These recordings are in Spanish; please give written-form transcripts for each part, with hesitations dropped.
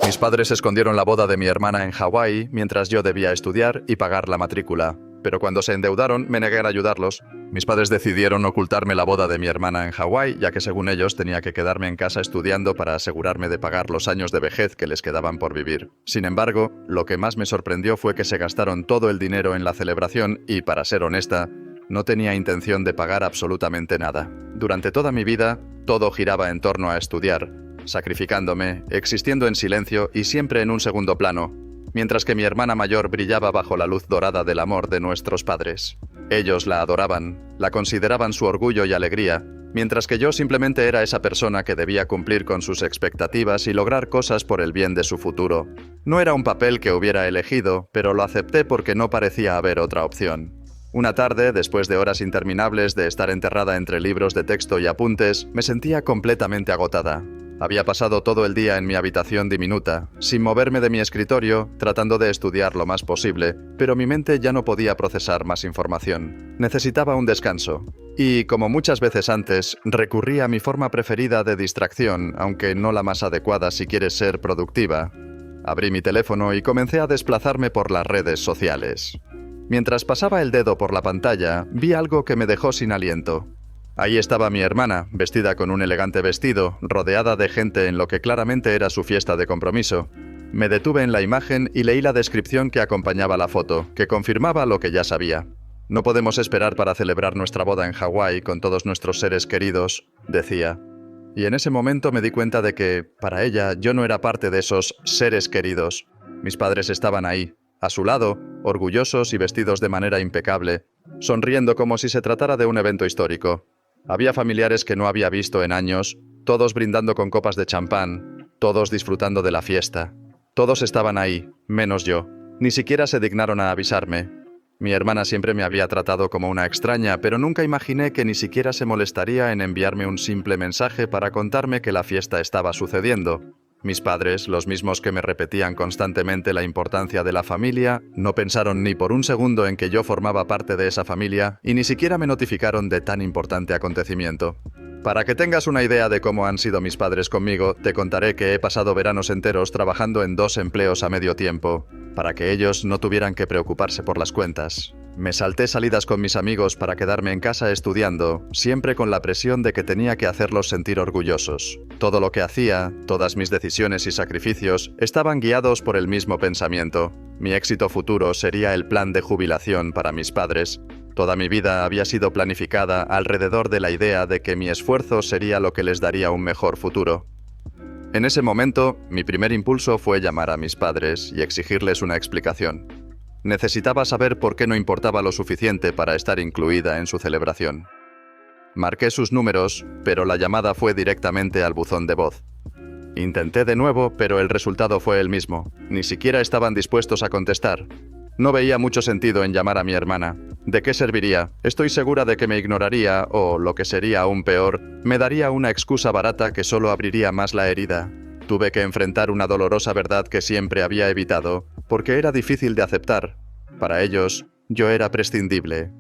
Mis padres escondieron la boda de mi hermana en Hawái mientras yo debía estudiar y pagar la matrícula. Pero cuando se endeudaron, me negué a ayudarlos. Mis padres decidieron ocultarme la boda de mi hermana en Hawái, ya que según ellos tenía que quedarme en casa estudiando para asegurarme de pagar los años de vejez que les quedaban por vivir. Sin embargo, lo que más me sorprendió fue que se gastaron todo el dinero en la celebración y, para ser honesta, no tenía intención de pagar absolutamente nada. Durante toda mi vida, todo giraba en torno a estudiar, sacrificándome, existiendo en silencio y siempre en un segundo plano, mientras que mi hermana mayor brillaba bajo la luz dorada del amor de nuestros padres. Ellos la adoraban, la consideraban su orgullo y alegría, mientras que yo simplemente era esa persona que debía cumplir con sus expectativas y lograr cosas por el bien de su futuro. No era un papel que hubiera elegido, pero lo acepté porque no parecía haber otra opción. Una tarde, después de horas interminables de estar enterrada entre libros de texto y apuntes, me sentía completamente agotada. Había pasado todo el día en mi habitación diminuta, sin moverme de mi escritorio, tratando de estudiar lo más posible, pero mi mente ya no podía procesar más información. Necesitaba un descanso. Y, como muchas veces antes, recurrí a mi forma preferida de distracción, aunque no la más adecuada si quieres ser productiva. Abrí mi teléfono y comencé a desplazarme por las redes sociales. Mientras pasaba el dedo por la pantalla, vi algo que me dejó sin aliento. Ahí estaba mi hermana, vestida con un elegante vestido, rodeada de gente en lo que claramente era su fiesta de compromiso. Me detuve en la imagen y leí la descripción que acompañaba la foto, que confirmaba lo que ya sabía. No podemos esperar para celebrar nuestra boda en Hawái con todos nuestros seres queridos, decía. Y en ese momento me di cuenta de que, para ella, yo no era parte de esos seres queridos. Mis padres estaban ahí, a su lado, orgullosos y vestidos de manera impecable, sonriendo como si se tratara de un evento histórico. Había familiares que no había visto en años, todos brindando con copas de champán, todos disfrutando de la fiesta. Todos estaban ahí, menos yo. Ni siquiera se dignaron a avisarme. Mi hermana siempre me había tratado como una extraña, pero nunca imaginé que ni siquiera se molestaría en enviarme un simple mensaje para contarme que la fiesta estaba sucediendo. Mis padres, los mismos que me repetían constantemente la importancia de la familia, no pensaron ni por un segundo en que yo formaba parte de esa familia y ni siquiera me notificaron de tan importante acontecimiento. Para que tengas una idea de cómo han sido mis padres conmigo, te contaré que he pasado veranos enteros trabajando en 2 empleos a medio tiempo, para que ellos no tuvieran que preocuparse por las cuentas. Me salté salidas con mis amigos para quedarme en casa estudiando, siempre con la presión de que tenía que hacerlos sentir orgullosos. Todo lo que hacía, todas mis decisiones y sacrificios, estaban guiados por el mismo pensamiento. Mi éxito futuro sería el plan de jubilación para mis padres. Toda mi vida había sido planificada alrededor de la idea de que mi esfuerzo sería lo que les daría un mejor futuro. En ese momento, mi primer impulso fue llamar a mis padres y exigirles una explicación. Necesitaba saber por qué no importaba lo suficiente para estar incluida en su celebración. Marqué sus números, pero la llamada fue directamente al buzón de voz. Intenté de nuevo, pero el resultado fue el mismo. Ni siquiera estaban dispuestos a contestar. No veía mucho sentido en llamar a mi hermana. ¿De qué serviría? Estoy segura de que me ignoraría o, lo que sería aún peor, me daría una excusa barata que solo abriría más la herida. Tuve que enfrentar una dolorosa verdad que siempre había evitado, porque era difícil de aceptar. Para ellos, yo era prescindible.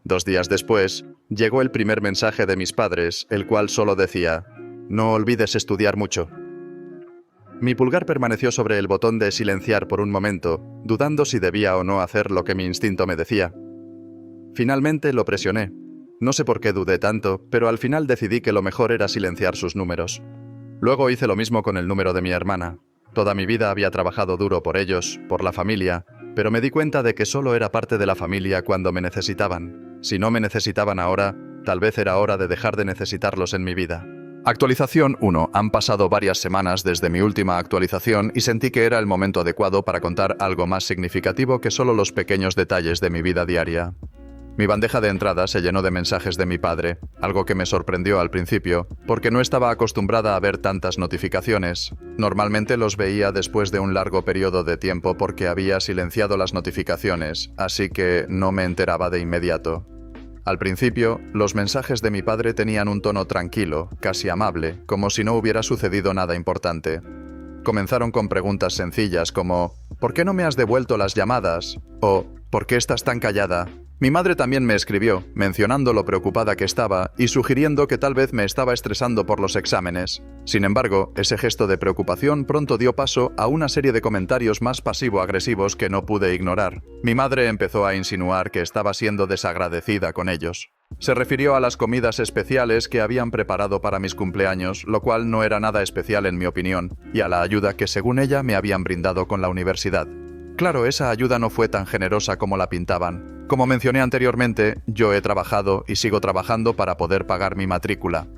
2 días después, llegó el primer mensaje de mis padres, el cual solo decía: «No olvides estudiar mucho». Mi pulgar permaneció sobre el botón de silenciar por un momento, dudando si debía o no hacer lo que mi instinto me decía. Finalmente lo presioné. No sé por qué dudé tanto, pero al final decidí que lo mejor era silenciar sus números. Luego hice lo mismo con el número de mi hermana. Toda mi vida había trabajado duro por ellos, por la familia, pero me di cuenta de que solo era parte de la familia cuando me necesitaban. Si no me necesitaban ahora, tal vez era hora de dejar de necesitarlos en mi vida. Actualización 1. Han pasado varias semanas desde mi última actualización y sentí que era el momento adecuado para contar algo más significativo que solo los pequeños detalles de mi vida diaria. Mi bandeja de entrada se llenó de mensajes de mi padre, algo que me sorprendió al principio, porque no estaba acostumbrada a ver tantas notificaciones. Normalmente los veía después de un largo periodo de tiempo porque había silenciado las notificaciones, así que no me enteraba de inmediato. Al principio, los mensajes de mi padre tenían un tono tranquilo, casi amable, como si no hubiera sucedido nada importante. Comenzaron con preguntas sencillas como: ¿por qué no me has devuelto las llamadas? O ¿por qué estás tan callada? Mi madre también me escribió, mencionando lo preocupada que estaba y sugiriendo que tal vez me estaba estresando por los exámenes. Sin embargo, ese gesto de preocupación pronto dio paso a una serie de comentarios más pasivo-agresivos que no pude ignorar. Mi madre empezó a insinuar que estaba siendo desagradecida con ellos. Se refirió a las comidas especiales que habían preparado para mis cumpleaños, lo cual no era nada especial en mi opinión, y a la ayuda que según ella me habían brindado con la universidad. Claro, esa ayuda no fue tan generosa como la pintaban. Como mencioné anteriormente, yo he trabajado y sigo trabajando para poder pagar mi matrícula.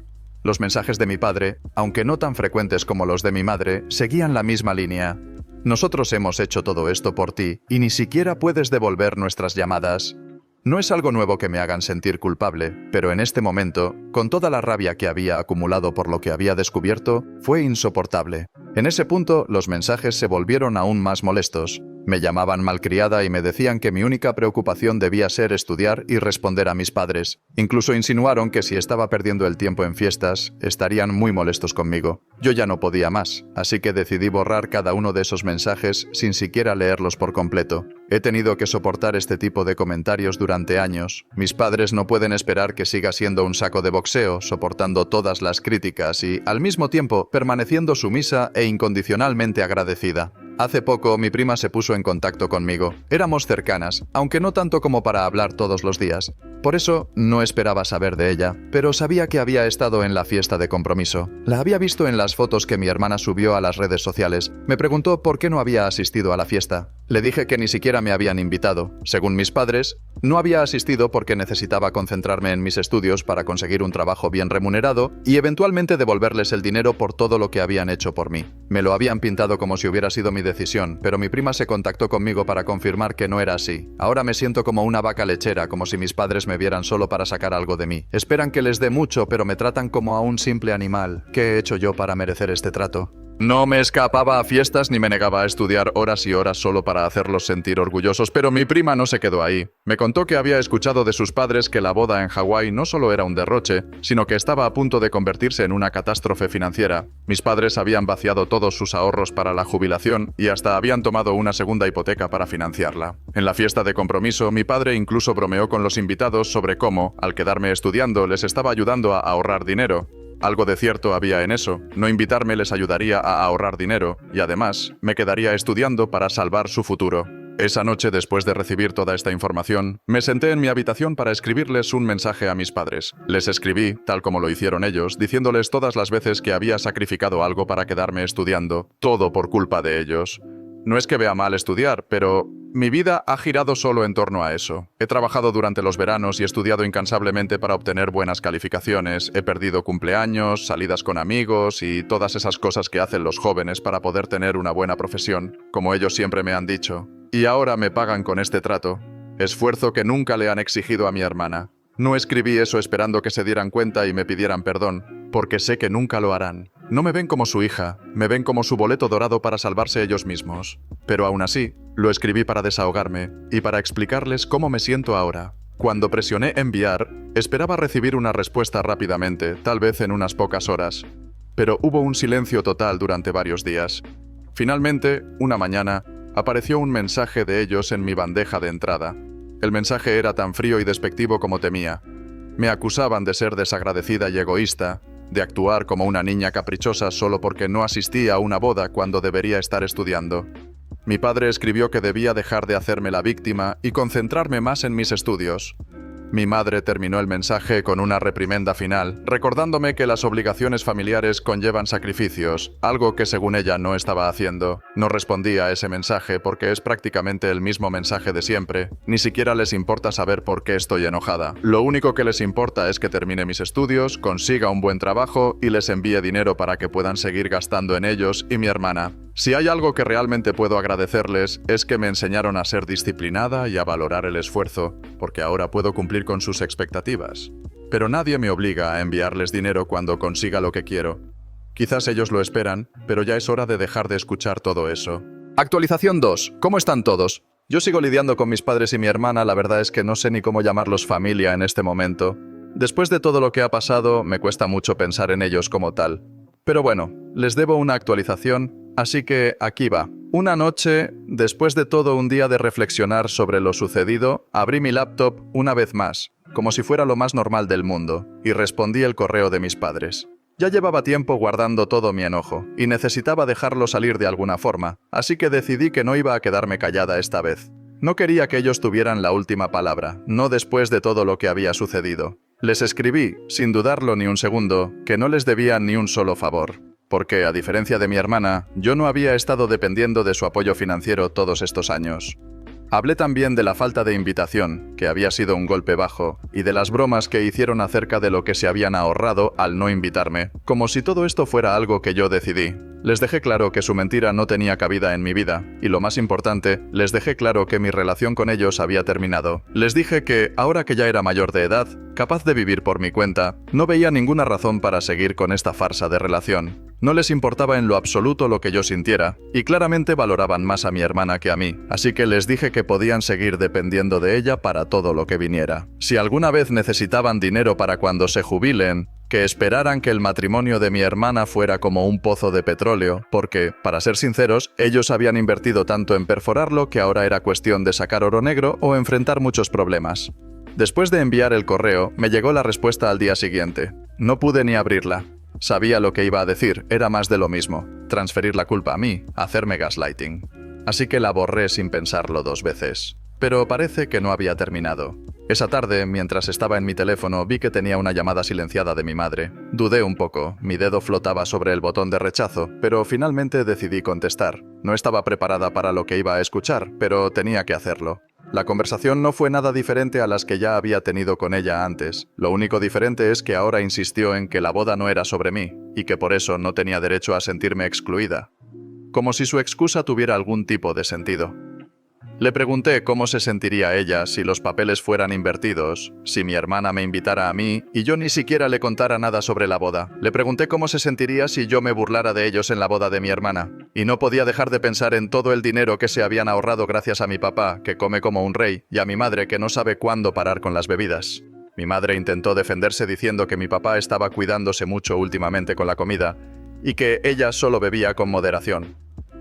Los mensajes de mi padre, aunque no tan frecuentes como los de mi madre, seguían la misma línea. Nosotros hemos hecho todo esto por ti y ni siquiera puedes devolver nuestras llamadas. No es algo nuevo que me hagan sentir culpable, pero en este momento, con toda la rabia que había acumulado por lo que había descubierto, fue insoportable. En ese punto, los mensajes se volvieron aún más molestos. Me llamaban malcriada y me decían que mi única preocupación debía ser estudiar y responder a mis padres. Incluso insinuaron que si estaba perdiendo el tiempo en fiestas, estarían muy molestos conmigo. Yo ya no podía más, así que decidí borrar cada uno de esos mensajes sin siquiera leerlos por completo. He tenido que soportar este tipo de comentarios durante años. Mis padres no pueden esperar que siga siendo un saco de boxeo, soportando todas las críticas y, al mismo tiempo, permaneciendo sumisa e incondicionalmente agradecida. Hace poco, mi prima se puso en contacto conmigo. Éramos cercanas, aunque no tanto como para hablar todos los días. Por eso, no esperaba saber de ella, pero sabía que había estado en la fiesta de compromiso. La había visto en las fotos que mi hermana subió a las redes sociales. Me preguntó por qué no había asistido a la fiesta. Le dije que ni siquiera me habían invitado. Según mis padres, no había asistido porque necesitaba concentrarme en mis estudios para conseguir un trabajo bien remunerado y eventualmente devolverles el dinero por todo lo que habían hecho por mí. Me lo habían pintado como si hubiera sido mi decisión, pero mi prima se contactó conmigo para confirmar que no era así. Ahora me siento como una vaca lechera, como si mis padres me vieran solo para sacar algo de mí. Esperan que les dé mucho, pero me tratan como a un simple animal. ¿Qué he hecho yo para merecer este trato? No me escapaba a fiestas ni me negaba a estudiar horas y horas solo para hacerlos sentir orgullosos, pero mi prima no se quedó ahí. Me contó que había escuchado de sus padres que la boda en Hawái no solo era un derroche, sino que estaba a punto de convertirse en una catástrofe financiera. Mis padres habían vaciado todos sus ahorros para la jubilación y hasta habían tomado una segunda hipoteca para financiarla. En la fiesta de compromiso, mi padre incluso bromeó con los invitados sobre cómo, al quedarme estudiando, les estaba ayudando a ahorrar dinero. Algo de cierto había en eso. No invitarme les ayudaría a ahorrar dinero y además me quedaría estudiando para salvar su futuro. Esa noche, después de recibir toda esta información, me senté en mi habitación para escribirles un mensaje a mis padres. Les escribí, tal como lo hicieron ellos, diciéndoles todas las veces que había sacrificado algo para quedarme estudiando, todo por culpa de ellos. No es que vea mal estudiar, pero mi vida ha girado solo en torno a eso. He trabajado durante los veranos y estudiado incansablemente para obtener buenas calificaciones. He perdido cumpleaños, salidas con amigos y todas esas cosas que hacen los jóvenes para poder tener una buena profesión, como ellos siempre me han dicho. Y ahora me pagan con este trato. Esfuerzo que nunca le han exigido a mi hermana. No escribí eso esperando que se dieran cuenta y me pidieran perdón, porque sé que nunca lo harán. No me ven como su hija, me ven como su boleto dorado para salvarse ellos mismos. Pero aún así, lo escribí para desahogarme y para explicarles cómo me siento ahora. Cuando presioné enviar, esperaba recibir una respuesta rápidamente, tal vez en unas pocas horas. Pero hubo un silencio total durante varios días. Finalmente, una mañana, apareció un mensaje de ellos en mi bandeja de entrada. El mensaje era tan frío y despectivo como temía. Me acusaban de ser desagradecida y egoísta, de actuar como una niña caprichosa solo porque no asistí a una boda cuando debería estar estudiando. Mi padre escribió que debía dejar de hacerme la víctima y concentrarme más en mis estudios. Mi madre terminó el mensaje con una reprimenda final, recordándome que las obligaciones familiares conllevan sacrificios, algo que según ella no estaba haciendo. No respondí a ese mensaje porque es prácticamente el mismo mensaje de siempre. Ni siquiera les importa saber por qué estoy enojada. Lo único que les importa es que termine mis estudios, consiga un buen trabajo y les envíe dinero para que puedan seguir gastando en ellos y mi hermana. Si hay algo que realmente puedo agradecerles es que me enseñaron a ser disciplinada y a valorar el esfuerzo, porque ahora puedo cumplir con sus expectativas. Pero nadie me obliga a enviarles dinero cuando consiga lo que quiero. Quizás ellos lo esperan, pero ya es hora de dejar de escuchar todo eso. Actualización 2. ¿Cómo están todos? Yo sigo lidiando con mis padres y mi hermana, la verdad es que no sé ni cómo llamarlos familia en este momento. Después de todo lo que ha pasado, me cuesta mucho pensar en ellos como tal. Pero bueno, les debo una actualización, así que aquí va. Una noche, después de todo un día de reflexionar sobre lo sucedido, abrí mi laptop una vez más, como si fuera lo más normal del mundo, y respondí el correo de mis padres. Ya llevaba tiempo guardando todo mi enojo, y necesitaba dejarlo salir de alguna forma, así que decidí que no iba a quedarme callada esta vez. No quería que ellos tuvieran la última palabra, no después de todo lo que había sucedido. Les escribí, sin dudarlo ni un segundo, que no les debía ni un solo favor. Porque, a diferencia de mi hermana, yo no había estado dependiendo de su apoyo financiero todos estos años. Hablé también de la falta de invitación, que había sido un golpe bajo, y de las bromas que hicieron acerca de lo que se habían ahorrado al no invitarme, como si todo esto fuera algo que yo decidí. Les dejé claro que su mentira no tenía cabida en mi vida, y lo más importante, les dejé claro que mi relación con ellos había terminado. Les dije que, ahora que ya era mayor de edad, capaz de vivir por mi cuenta, no veía ninguna razón para seguir con esta farsa de relación. No les importaba en lo absoluto lo que yo sintiera, y claramente valoraban más a mi hermana que a mí, así que les dije que podían seguir dependiendo de ella para todo lo que viniera. Si alguna vez necesitaban dinero para cuando se jubilen, que esperaran que el matrimonio de mi hermana fuera como un pozo de petróleo, porque, para ser sinceros, ellos habían invertido tanto en perforarlo que ahora era cuestión de sacar oro negro o enfrentar muchos problemas. Después de enviar el correo, me llegó la respuesta al día siguiente. No pude ni abrirla. Sabía lo que iba a decir, era más de lo mismo. Transferir la culpa a mí, hacerme gaslighting. Así que la borré sin pensarlo 2 veces. Pero parece que no había terminado. Esa tarde, mientras estaba en mi teléfono, vi que tenía una llamada silenciada de mi madre. Dudé un poco, mi dedo flotaba sobre el botón de rechazo, pero finalmente decidí contestar. No estaba preparada para lo que iba a escuchar, pero tenía que hacerlo. La conversación no fue nada diferente a las que ya había tenido con ella antes. Lo único diferente es que ahora insistió en que la boda no era sobre mí, y que por eso no tenía derecho a sentirme excluida. Como si su excusa tuviera algún tipo de sentido. Le pregunté cómo se sentiría ella si los papeles fueran invertidos, si mi hermana me invitara a mí y yo ni siquiera le contara nada sobre la boda. Le pregunté cómo se sentiría si yo me burlara de ellos en la boda de mi hermana. Y no podía dejar de pensar en todo el dinero que se habían ahorrado gracias a mi papá, que come como un rey, y a mi madre, que no sabe cuándo parar con las bebidas. Mi madre intentó defenderse diciendo que mi papá estaba cuidándose mucho últimamente con la comida y que ella solo bebía con moderación.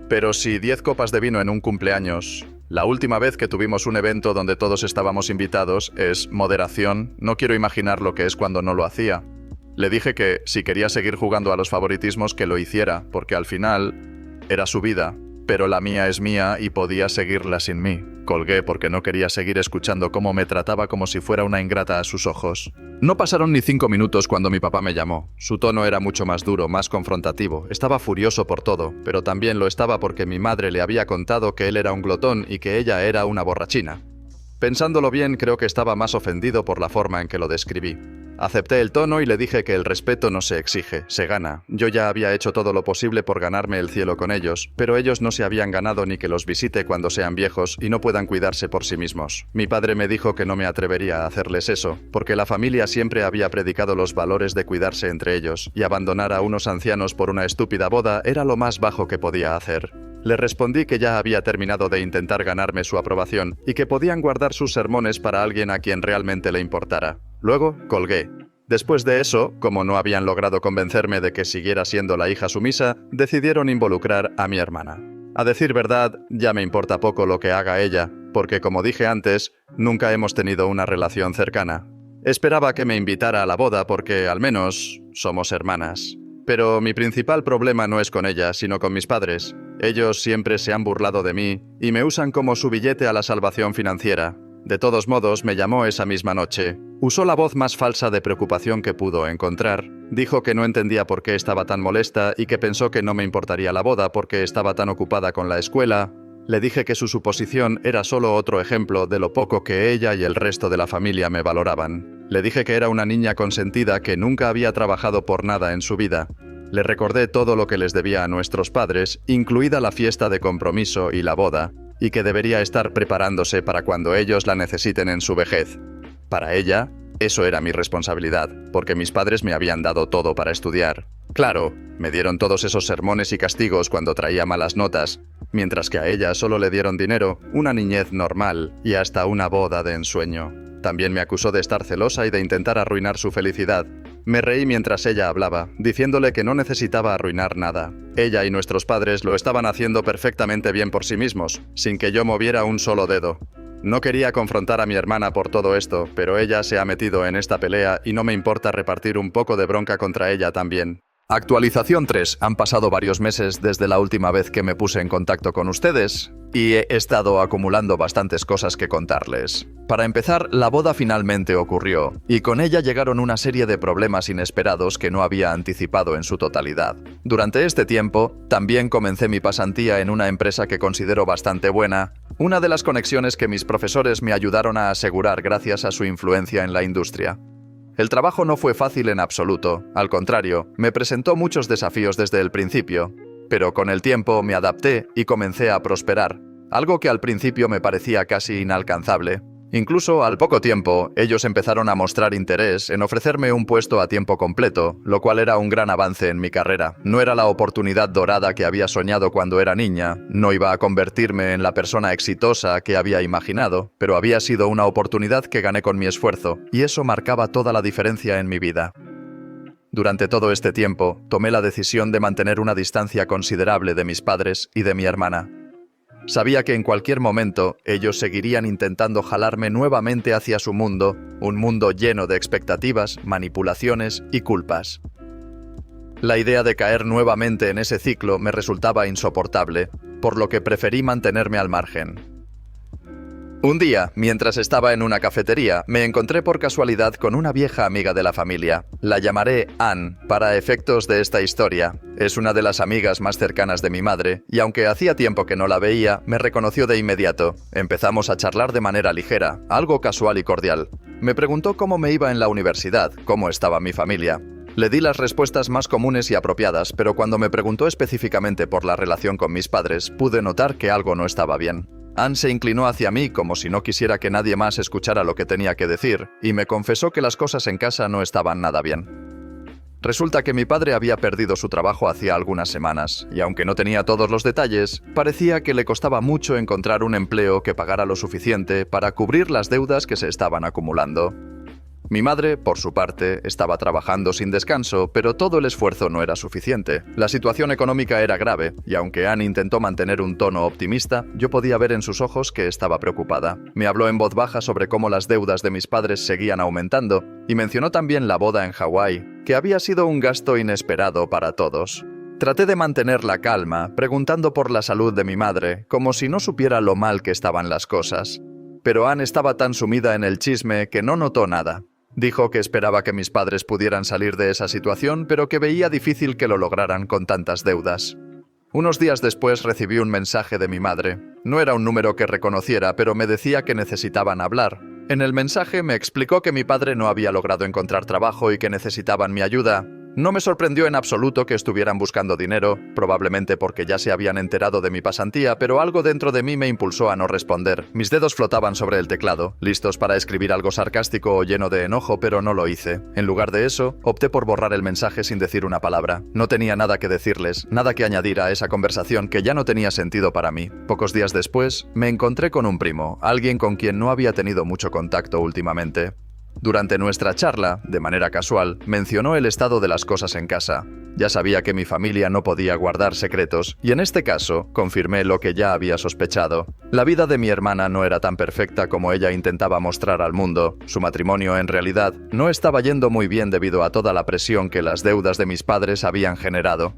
Pero si 10 copas de vino en un cumpleaños, la última vez que tuvimos un evento donde todos estábamos invitados, es moderación, no quiero imaginar lo que es cuando no lo hacía. Le dije que, si quería seguir jugando a los favoritismos, que lo hiciera, porque al final era su vida, pero la mía es mía y podía seguirla sin mí. Colgué porque no quería seguir escuchando cómo me trataba como si fuera una ingrata a sus ojos. No pasaron ni 5 minutos cuando mi papá me llamó. Su tono era mucho más duro, más confrontativo. Estaba furioso por todo, pero también lo estaba porque mi madre le había contado que él era un glotón y que ella era una borrachina. Pensándolo bien, creo que estaba más ofendido por la forma en que lo describí. Acepté el tono y le dije que el respeto no se exige, se gana. Yo ya había hecho todo lo posible por ganarme el cielo con ellos, pero ellos no se habían ganado ni que los visite cuando sean viejos y no puedan cuidarse por sí mismos. Mi padre me dijo que no me atrevería a hacerles eso, porque la familia siempre había predicado los valores de cuidarse entre ellos, y abandonar a unos ancianos por una estúpida boda era lo más bajo que podía hacer. Le respondí que ya había terminado de intentar ganarme su aprobación y que podían guardar sus sermones para alguien a quien realmente le importara. Luego, colgué. Después de eso, como no habían logrado convencerme de que siguiera siendo la hija sumisa, decidieron involucrar a mi hermana. A decir verdad, ya me importa poco lo que haga ella, porque como dije antes, nunca hemos tenido una relación cercana. Esperaba que me invitara a la boda porque, al menos, somos hermanas. Pero mi principal problema no es con ella, sino con mis padres. Ellos siempre se han burlado de mí y me usan como su billete a la salvación financiera. De todos modos, me llamó esa misma noche. Usó la voz más falsa de preocupación que pudo encontrar. Dijo que no entendía por qué estaba tan molesta y que pensó que no me importaría la boda porque estaba tan ocupada con la escuela. Le dije que su suposición era solo otro ejemplo de lo poco que ella y el resto de la familia me valoraban. Le dije que era una niña consentida que nunca había trabajado por nada en su vida. Le recordé todo lo que les debía a nuestros padres, incluida la fiesta de compromiso y la boda, y que debería estar preparándose para cuando ellos la necesiten en su vejez. Para ella, eso era mi responsabilidad, porque mis padres me habían dado todo para estudiar. Claro, me dieron todos esos sermones y castigos cuando traía malas notas, mientras que a ella solo le dieron dinero, una niñez normal y hasta una boda de ensueño. También me acusó de estar celosa y de intentar arruinar su felicidad. Me reí mientras ella hablaba, diciéndole que no necesitaba arruinar nada. Ella y nuestros padres lo estaban haciendo perfectamente bien por sí mismos, sin que yo moviera un solo dedo. No quería confrontar a mi hermana por todo esto, pero ella se ha metido en esta pelea y no me importa repartir un poco de bronca contra ella también. Actualización 3. Han pasado varios meses desde la última vez que me puse en contacto con ustedes y he estado acumulando bastantes cosas que contarles. Para empezar, la boda finalmente ocurrió y con ella llegaron una serie de problemas inesperados que no había anticipado en su totalidad. Durante este tiempo, también comencé mi pasantía en una empresa que considero bastante buena, una de las conexiones que mis profesores me ayudaron a asegurar gracias a su influencia en la industria. El trabajo no fue fácil en absoluto, al contrario, me presentó muchos desafíos desde el principio, pero con el tiempo me adapté y comencé a prosperar, algo que al principio me parecía casi inalcanzable. Incluso al poco tiempo, ellos empezaron a mostrar interés en ofrecerme un puesto a tiempo completo, lo cual era un gran avance en mi carrera. No era la oportunidad dorada que había soñado cuando era niña, no iba a convertirme en la persona exitosa que había imaginado, pero había sido una oportunidad que gané con mi esfuerzo, y eso marcaba toda la diferencia en mi vida. Durante todo este tiempo, tomé la decisión de mantener una distancia considerable de mis padres y de mi hermana. Sabía que en cualquier momento ellos seguirían intentando jalarme nuevamente hacia su mundo, un mundo lleno de expectativas, manipulaciones y culpas. La idea de caer nuevamente en ese ciclo me resultaba insoportable, por lo que preferí mantenerme al margen. Un día, mientras estaba en una cafetería, me encontré por casualidad con una vieja amiga de la familia. La llamaré Ann para efectos de esta historia. Es una de las amigas más cercanas de mi madre, y aunque hacía tiempo que no la veía, me reconoció de inmediato. Empezamos a charlar de manera ligera, algo casual y cordial. Me preguntó cómo me iba en la universidad, cómo estaba mi familia. Le di las respuestas más comunes y apropiadas, pero cuando me preguntó específicamente por la relación con mis padres, pude notar que algo no estaba bien. Ann se inclinó hacia mí como si no quisiera que nadie más escuchara lo que tenía que decir, y me confesó que las cosas en casa no estaban nada bien. Resulta que mi padre había perdido su trabajo hacía algunas semanas, y aunque no tenía todos los detalles, parecía que le costaba mucho encontrar un empleo que pagara lo suficiente para cubrir las deudas que se estaban acumulando. Mi madre, por su parte, estaba trabajando sin descanso, pero todo el esfuerzo no era suficiente. La situación económica era grave, y aunque Ann intentó mantener un tono optimista, yo podía ver en sus ojos que estaba preocupada. Me habló en voz baja sobre cómo las deudas de mis padres seguían aumentando, y mencionó también la boda en Hawái, que había sido un gasto inesperado para todos. Traté de mantener la calma, preguntando por la salud de mi madre, como si no supiera lo mal que estaban las cosas. Pero Ann estaba tan sumida en el chisme que no notó nada. Dijo que esperaba que mis padres pudieran salir de esa situación, pero que veía difícil que lo lograran con tantas deudas. Unos días después recibí un mensaje de mi madre. No era un número que reconociera, pero me decía que necesitaban hablar. En el mensaje me explicó que mi padre no había logrado encontrar trabajo y que necesitaban mi ayuda. No me sorprendió en absoluto que estuvieran buscando dinero, probablemente porque ya se habían enterado de mi pasantía, pero algo dentro de mí me impulsó a no responder. Mis dedos flotaban sobre el teclado, listos para escribir algo sarcástico o lleno de enojo, pero no lo hice. En lugar de eso, opté por borrar el mensaje sin decir una palabra. No tenía nada que decirles, nada que añadir a esa conversación que ya no tenía sentido para mí. Pocos días después, me encontré con un primo, alguien con quien no había tenido mucho contacto últimamente. Durante nuestra charla, de manera casual, mencionó el estado de las cosas en casa. Ya sabía que mi familia no podía guardar secretos, y en este caso, confirmé lo que ya había sospechado. La vida de mi hermana no era tan perfecta como ella intentaba mostrar al mundo. Su matrimonio, en realidad, no estaba yendo muy bien debido a toda la presión que las deudas de mis padres habían generado.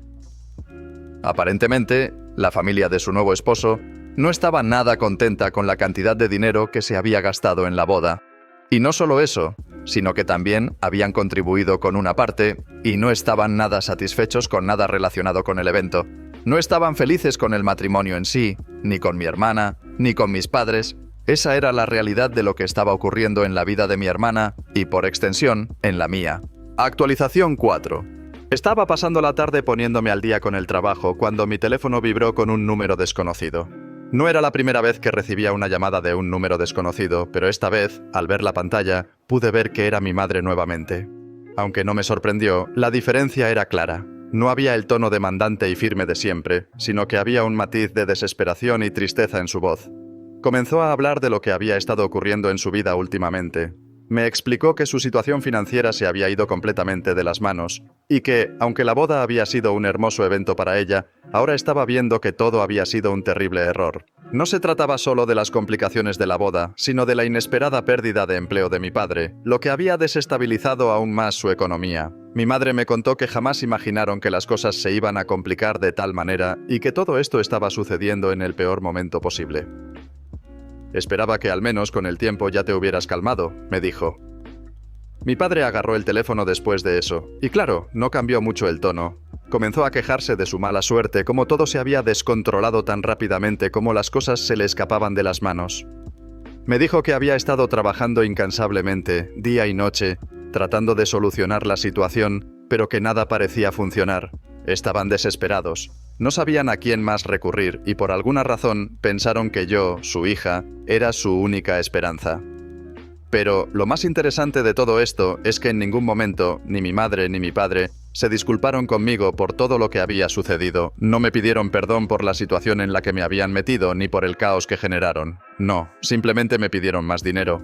Aparentemente, la familia de su nuevo esposo no estaba nada contenta con la cantidad de dinero que se había gastado en la boda. Y no solo eso, sino que también habían contribuido con una parte y no estaban nada satisfechos con nada relacionado con el evento. No estaban felices con el matrimonio en sí, ni con mi hermana, ni con mis padres. Esa era la realidad de lo que estaba ocurriendo en la vida de mi hermana y, por extensión, en la mía. Actualización 4. Estaba pasando la tarde poniéndome al día con el trabajo cuando mi teléfono vibró con un número desconocido. No era la primera vez que recibía una llamada de un número desconocido, pero esta vez, al ver la pantalla, pude ver que era mi madre nuevamente. Aunque no me sorprendió, la diferencia era clara. No había el tono demandante y firme de siempre, sino que había un matiz de desesperación y tristeza en su voz. Comenzó a hablar de lo que había estado ocurriendo en su vida últimamente. Me explicó que su situación financiera se había ido completamente de las manos y que, aunque la boda había sido un hermoso evento para ella, ahora estaba viendo que todo había sido un terrible error. No se trataba solo de las complicaciones de la boda, sino de la inesperada pérdida de empleo de mi padre, lo que había desestabilizado aún más su economía. Mi madre me contó que jamás imaginaron que las cosas se iban a complicar de tal manera y que todo esto estaba sucediendo en el peor momento posible. Esperaba que al menos con el tiempo ya te hubieras calmado, me dijo. Mi padre agarró el teléfono después de eso, y claro, no cambió mucho el tono. Comenzó a quejarse de su mala suerte, como todo se había descontrolado tan rápidamente como las cosas se le escapaban de las manos. Me dijo que había estado trabajando incansablemente, día y noche, tratando de solucionar la situación, pero que nada parecía funcionar. Estaban desesperados. No sabían a quién más recurrir y por alguna razón pensaron que yo, su hija, era su única esperanza. Pero lo más interesante de todo esto es que en ningún momento, ni mi madre ni mi padre, se disculparon conmigo por todo lo que había sucedido. No me pidieron perdón por la situación en la que me habían metido ni por el caos que generaron. No, simplemente me pidieron más dinero.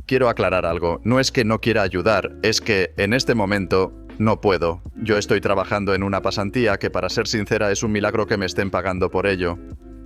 Quiero aclarar algo, no es que no quiera ayudar, es que, en este momento, no puedo. Yo estoy trabajando en una pasantía que, para ser sincera, es un milagro que me estén pagando por ello.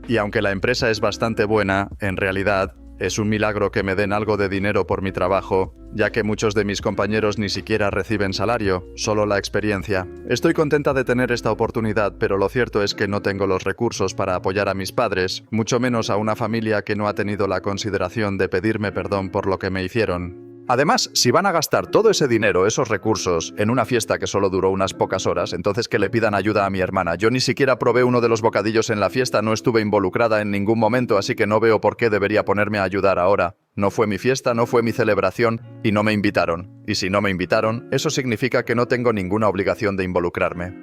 Y aunque la empresa es bastante buena, en realidad, es un milagro que me den algo de dinero por mi trabajo, ya que muchos de mis compañeros ni siquiera reciben salario, solo la experiencia. Estoy contenta de tener esta oportunidad, pero lo cierto es que no tengo los recursos para apoyar a mis padres, mucho menos a una familia que no ha tenido la consideración de pedirme perdón por lo que me hicieron. Además, si van a gastar todo ese dinero, esos recursos, en una fiesta que solo duró unas pocas horas, entonces que le pidan ayuda a mi hermana. Yo ni siquiera probé uno de los bocadillos en la fiesta, no estuve involucrada en ningún momento, así que no veo por qué debería ponerme a ayudar ahora. No fue mi fiesta, no fue mi celebración, y no me invitaron. Y si no me invitaron, eso significa que no tengo ninguna obligación de involucrarme.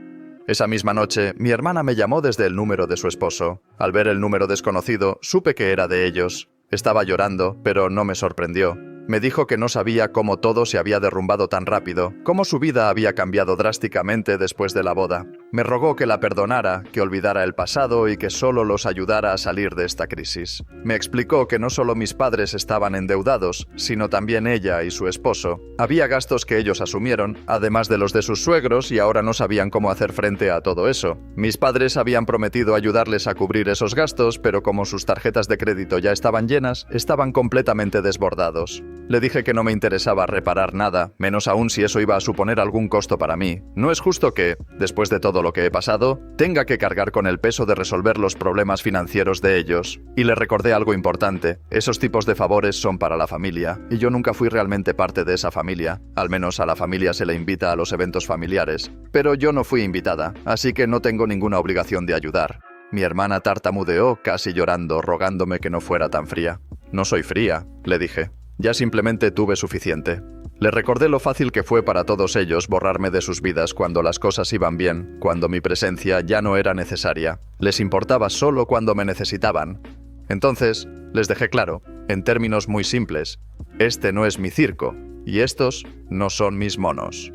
Esa misma noche, mi hermana me llamó desde el número de su esposo. Al ver el número desconocido, supe que era de ellos. Estaba llorando, pero no me sorprendió. Me dijo que no sabía cómo todo se había derrumbado tan rápido, cómo su vida había cambiado drásticamente después de la boda. Me rogó que la perdonara, que olvidara el pasado y que solo los ayudara a salir de esta crisis. Me explicó que no solo mis padres estaban endeudados, sino también ella y su esposo. Había gastos que ellos asumieron, además de los de sus suegros, y ahora no sabían cómo hacer frente a todo eso. Mis padres habían prometido ayudarles a cubrir esos gastos, pero como sus tarjetas de crédito ya estaban llenas, estaban completamente desbordados. Le dije que no me interesaba reparar nada, menos aún si eso iba a suponer algún costo para mí. No es justo que, después de todo lo que he pasado, tenga que cargar con el peso de resolver los problemas financieros de ellos. Y le recordé algo importante, esos tipos de favores son para la familia, y yo nunca fui realmente parte de esa familia. Al menos a la familia se le invita a los eventos familiares. Pero yo no fui invitada, así que no tengo ninguna obligación de ayudar. Mi hermana tartamudeó, casi llorando, rogándome que no fuera tan fría. No soy fría, le dije. Ya simplemente tuve suficiente. Le recordé lo fácil que fue para todos ellos borrarme de sus vidas cuando las cosas iban bien, cuando mi presencia ya no era necesaria. Les importaba solo cuando me necesitaban. Entonces, les dejé claro, en términos muy simples, este no es mi circo, y estos no son mis monos.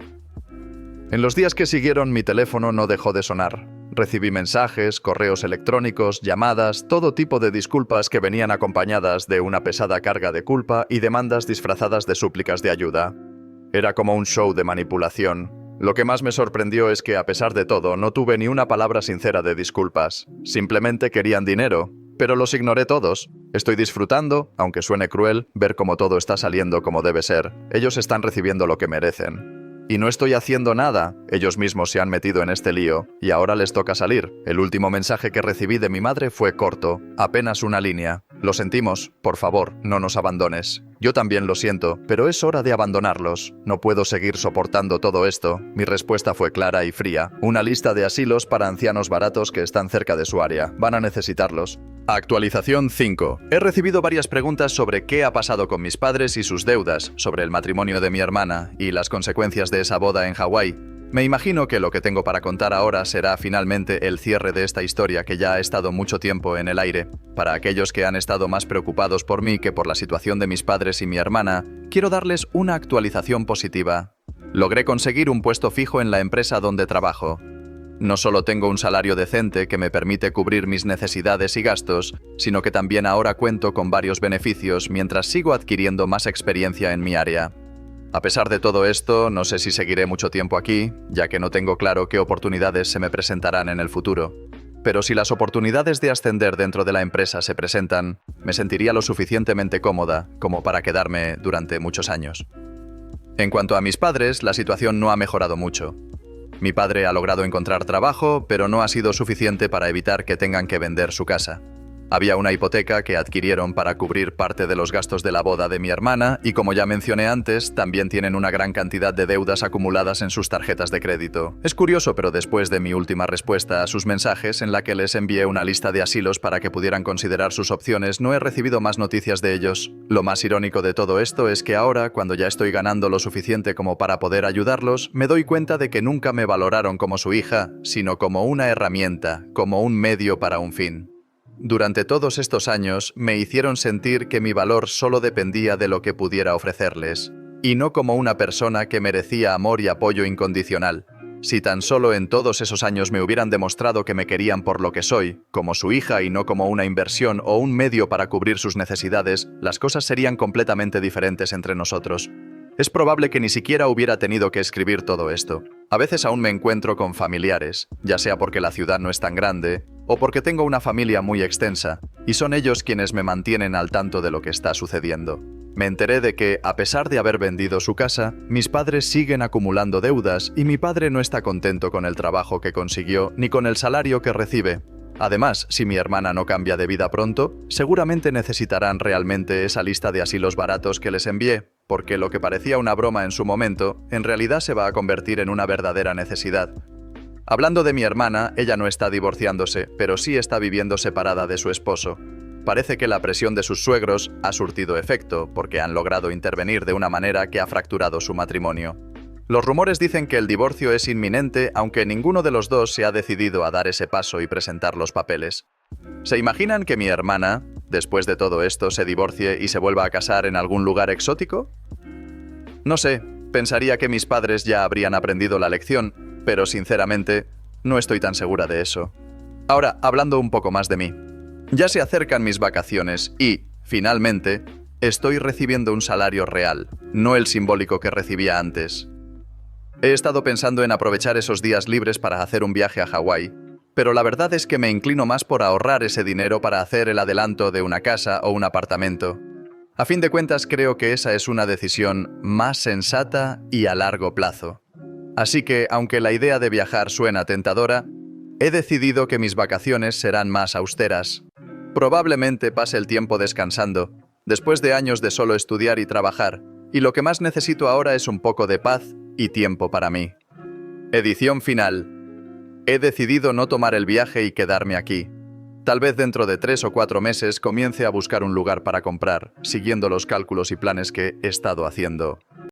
En los días que siguieron, mi teléfono no dejó de sonar. Recibí mensajes, correos electrónicos, llamadas, todo tipo de disculpas que venían acompañadas de una pesada carga de culpa y demandas disfrazadas de súplicas de ayuda. Era como un show de manipulación. Lo que más me sorprendió es que, a pesar de todo, no tuve ni una palabra sincera de disculpas. Simplemente querían dinero, pero los ignoré todos. Estoy disfrutando, aunque suene cruel, ver cómo todo está saliendo como debe ser. Ellos están recibiendo lo que merecen. Y no estoy haciendo nada. Ellos mismos se han metido en este lío, y ahora les toca salir. El último mensaje que recibí de mi madre fue corto, apenas una línea. Lo sentimos, por favor, no nos abandones. Yo también lo siento, pero es hora de abandonarlos. No puedo seguir soportando todo esto. Mi respuesta fue clara y fría. Una lista de asilos para ancianos baratos que están cerca de su área. Van a necesitarlos. Actualización 5. He recibido varias preguntas sobre qué ha pasado con mis padres y sus deudas, sobre el matrimonio de mi hermana y las consecuencias de esa boda en Hawái. Me imagino que lo que tengo para contar ahora será finalmente el cierre de esta historia que ya ha estado mucho tiempo en el aire. Para aquellos que han estado más preocupados por mí que por la situación de mis padres y mi hermana, quiero darles una actualización positiva. Logré conseguir un puesto fijo en la empresa donde trabajo. No solo tengo un salario decente que me permite cubrir mis necesidades y gastos, sino que también ahora cuento con varios beneficios mientras sigo adquiriendo más experiencia en mi área. A pesar de todo esto, no sé si seguiré mucho tiempo aquí, ya que no tengo claro qué oportunidades se me presentarán en el futuro. Pero si las oportunidades de ascender dentro de la empresa se presentan, me sentiría lo suficientemente cómoda como para quedarme durante muchos años. En cuanto a mis padres, la situación no ha mejorado mucho. Mi padre ha logrado encontrar trabajo, pero no ha sido suficiente para evitar que tengan que vender su casa. Había una hipoteca que adquirieron para cubrir parte de los gastos de la boda de mi hermana y, como ya mencioné antes, también tienen una gran cantidad de deudas acumuladas en sus tarjetas de crédito. Es curioso, pero después de mi última respuesta a sus mensajes, en la que les envié una lista de asilos para que pudieran considerar sus opciones, no he recibido más noticias de ellos. Lo más irónico de todo esto es que ahora, cuando ya estoy ganando lo suficiente como para poder ayudarlos, me doy cuenta de que nunca me valoraron como su hija, sino como una herramienta, como un medio para un fin. Durante todos estos años me hicieron sentir que mi valor solo dependía de lo que pudiera ofrecerles, y no como una persona que merecía amor y apoyo incondicional. Si tan solo en todos esos años me hubieran demostrado que me querían por lo que soy, como su hija y no como una inversión o un medio para cubrir sus necesidades, las cosas serían completamente diferentes entre nosotros. Es probable que ni siquiera hubiera tenido que escribir todo esto. A veces aún me encuentro con familiares, ya sea porque la ciudad no es tan grande, o porque tengo una familia muy extensa, y son ellos quienes me mantienen al tanto de lo que está sucediendo. Me enteré de que, a pesar de haber vendido su casa, mis padres siguen acumulando deudas y mi padre no está contento con el trabajo que consiguió ni con el salario que recibe. Además, si mi hermana no cambia de vida pronto, seguramente necesitarán realmente esa lista de asilos baratos que les envié, porque lo que parecía una broma en su momento, en realidad se va a convertir en una verdadera necesidad. Hablando de mi hermana, ella no está divorciándose, pero sí está viviendo separada de su esposo. Parece que la presión de sus suegros ha surtido efecto, porque han logrado intervenir de una manera que ha fracturado su matrimonio. Los rumores dicen que el divorcio es inminente, aunque ninguno de los dos se ha decidido a dar ese paso y presentar los papeles. ¿Se imaginan que mi hermana, después de todo esto, se divorcie y se vuelva a casar en algún lugar exótico? No sé, pensaría que mis padres ya habrían aprendido la lección, pero sinceramente, no estoy tan segura de eso. Ahora, hablando un poco más de mí. Ya se acercan mis vacaciones y, finalmente, estoy recibiendo un salario real, no el simbólico que recibía antes. He estado pensando en aprovechar esos días libres para hacer un viaje a Hawái, pero la verdad es que me inclino más por ahorrar ese dinero para hacer el adelanto de una casa o un apartamento. A fin de cuentas, creo que esa es una decisión más sensata y a largo plazo. Así que, aunque la idea de viajar suena tentadora, he decidido que mis vacaciones serán más austeras. Probablemente pase el tiempo descansando, después de años de solo estudiar y trabajar, y lo que más necesito ahora es un poco de paz y tiempo para mí. Edición final. He decidido no tomar el viaje y quedarme aquí. Tal vez dentro de 3 o 4 meses comience a buscar un lugar para comprar, siguiendo los cálculos y planes que he estado haciendo.